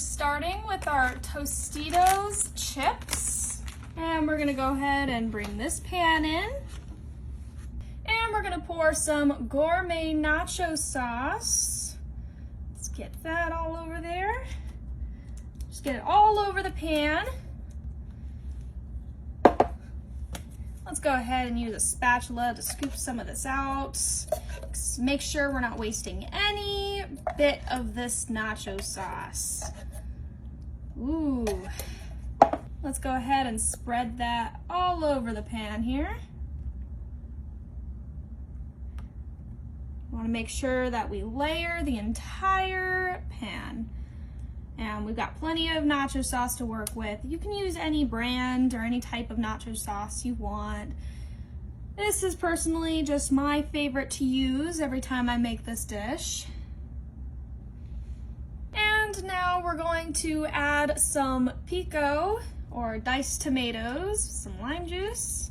starting with our Tostitos chips. And we're gonna go ahead and bring this pan in. And we're gonna pour some gourmet nacho sauce. Let's get that all over there. Just get it all over the pan. Let's go ahead and use a spatula to scoop some of this out. Make sure we're not wasting any bit of this nacho sauce. Ooh. Let's go ahead and spread that all over the pan here. We want to make sure that we layer the entire pan. And we've got plenty of nacho sauce to work with. You can use any brand or any type of nacho sauce you want. This is personally just my favorite to use every time I make this dish. And now we're going to add some pico or diced tomatoes, some lime juice.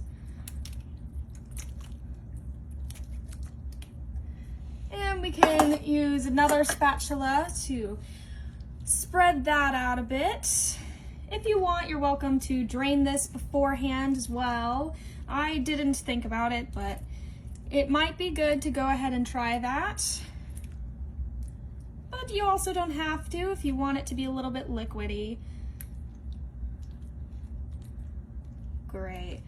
And we can use another spatula to spread that out a bit. If you want, you're welcome to drain this beforehand as well. I didn't think about it, but it might be good to go ahead and try that. But you also don't have to if you want it to be a little bit liquidy. Great.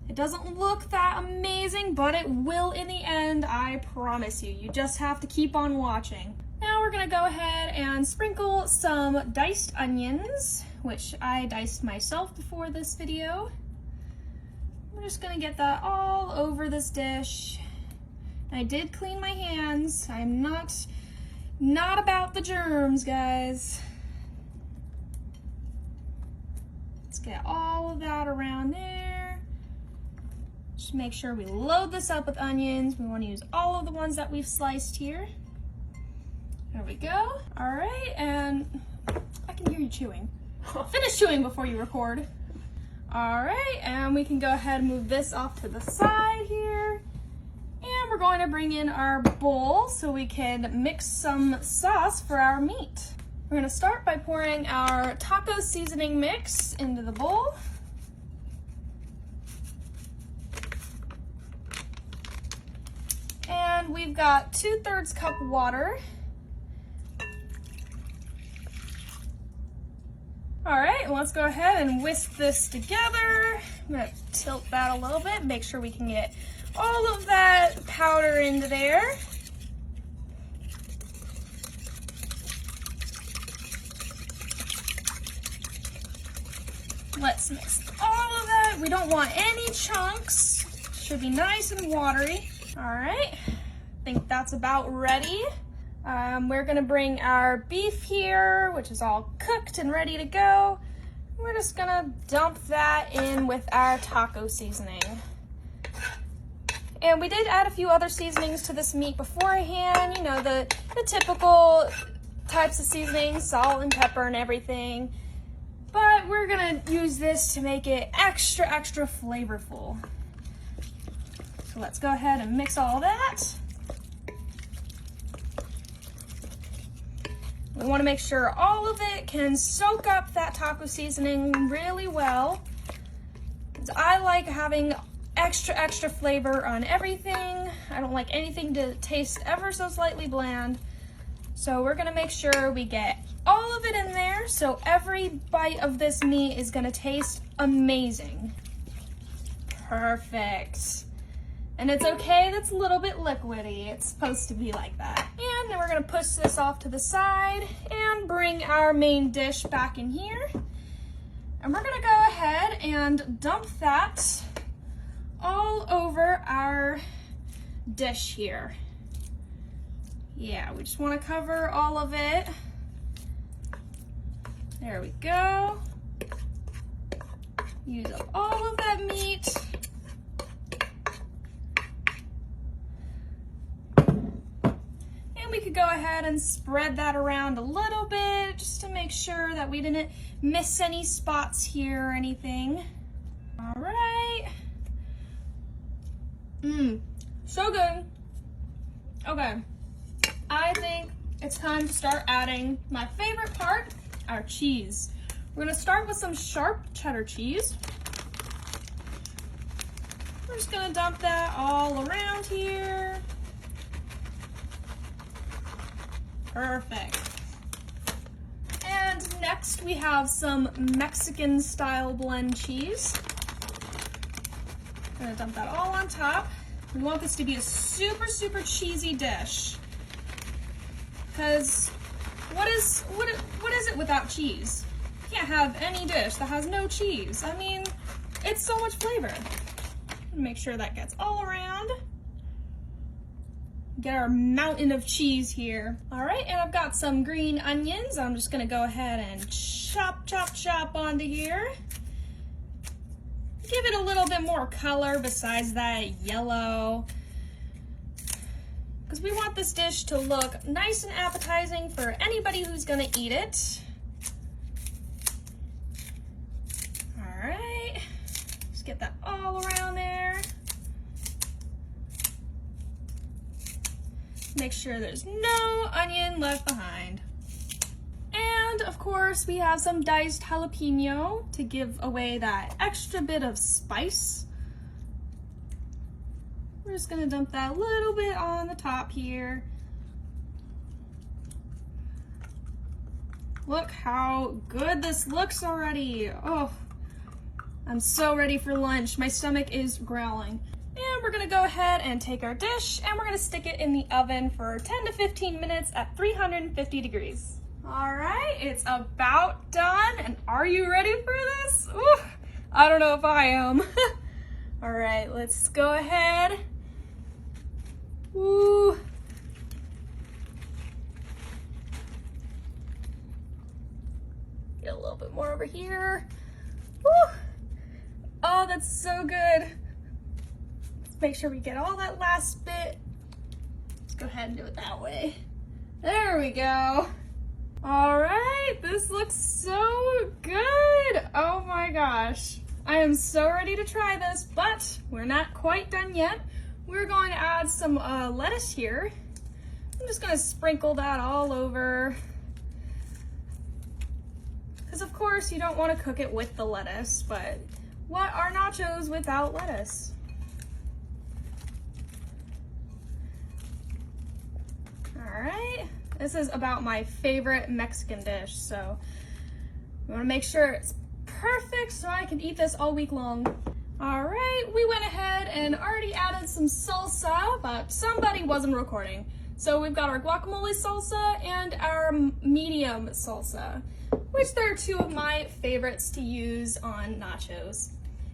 It doesn't look that amazing, but it will in the end, I promise you. You just have to keep on watching. Now we're gonna go ahead and sprinkle some diced onions, which I diced myself before this video. We're just gonna get that all over this dish. I did clean my hands. I'm not about the germs, guys. Let's get all of that around there. Just make sure we load this up with onions. We wanna use all of the ones that we've sliced here. There we go. All right, and I can hear you chewing. Finish chewing before you record. All right, and we can go ahead and move this off to the side here. And we're going to bring in our bowl so we can mix some sauce for our meat. We're gonna start by pouring our taco seasoning mix into the bowl. And we've got 2/3 cup water. All right, let's go ahead and whisk this together. I'm gonna tilt that a little bit, make sure we can get all of that powder into there. Let's mix all of that. We don't want any chunks. Should be nice and watery. All right, I think that's about ready. We're gonna bring our beef here, which is all cooked and ready to go. We're just gonna dump that in with our taco seasoning. And we did add a few other seasonings to this meat beforehand, you know, the typical types of seasonings, salt and pepper and everything. But we're gonna use this to make it extra, extra flavorful. So let's go ahead and mix all that. We want to make sure all of it can soak up that taco seasoning really well. I like having extra, extra flavor on everything. I don't like anything to taste ever so slightly bland. So we're gonna make sure we get all of it in there so every bite of this meat is gonna taste amazing. Perfect. And it's okay, that's a little bit liquidy. It's supposed to be like that. And then we're gonna push this off to the side and bring our main dish back in here. And we're gonna go ahead and dump that all over our dish here. Yeah, we just wanna cover all of it. There we go. Use up all of that meat. We could go ahead and spread that around a little bit just to make sure that we didn't miss any spots here or anything. All right. So good. Okay. I think it's time to start adding my favorite part, our cheese. We're gonna start with some sharp cheddar cheese. We're just gonna dump that all around here. Perfect. And next we have some Mexican style blend cheese. I'm gonna dump that all on top. We want this to be a super, super cheesy dish. Because what is it without cheese? You can't have any dish that has no cheese. I mean, it's so much flavor. Make sure that gets all around. Get our mountain of cheese here. All right, and I've got some green onions. I'm just gonna go ahead and chop, chop, chop onto here. Give it a little bit more color besides that yellow. Because we want this dish to look nice and appetizing for anybody who's gonna eat it. All right, just get that all around there. Make sure there's no onion left behind. And of course, we have some diced jalapeno to give away that extra bit of spice. We're just gonna dump that a little bit on the top here. Look how good this looks already. Oh, I'm so ready for lunch. My stomach is growling. And we're gonna go ahead and take our dish and we're gonna stick it in the oven for 10 to 15 minutes at 350 degrees. All right, it's about done. And are you ready for this? Ooh, I don't know if I am. All right, let's go ahead. Ooh. Get a little bit more over here. Ooh. Oh, that's so good. Let's make sure we get all that last bit. Let's go ahead and do it that way. There we go. All right, this looks so good. Oh my gosh. I am so ready to try this, but we're not quite done yet. We're going to add some lettuce here. I'm just gonna sprinkle that all over. Because of course you don't want to cook it with the lettuce, but what are nachos without lettuce? All right. This is about my favorite Mexican dish, so we want to make sure it's perfect so I can eat this all week long. All right, we went ahead and already added some salsa, but somebody wasn't recording. So we've got our guacamole salsa and our medium salsa, which they're two of my favorites to use on nachos.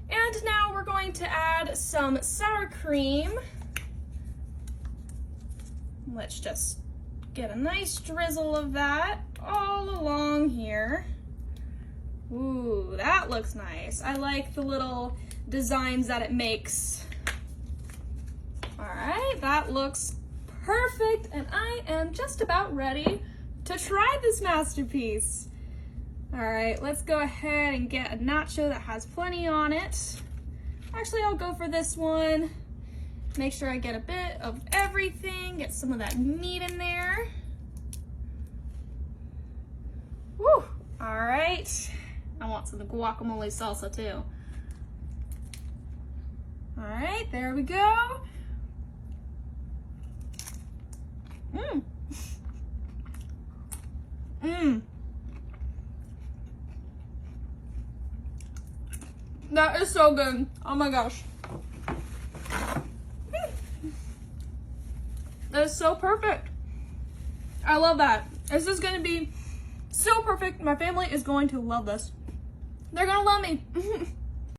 And now we're going to add some sour cream. Let's just get a nice drizzle of that all along here. Ooh, that looks nice. I like the little designs that it makes. All right, that looks perfect, and I am just about ready to try this masterpiece. All right, let's go ahead and get a nacho that has plenty on it. Actually, I'll go for this one. Make sure I get a bit of everything, get some of that meat in there. Woo! All right. I want some of the guacamole salsa too. All right, there we go. Mmm. Mmm. That is so good. Oh my gosh. That is so perfect. I love that. This is going to be so perfect. My family is going to love this. They're going to love me.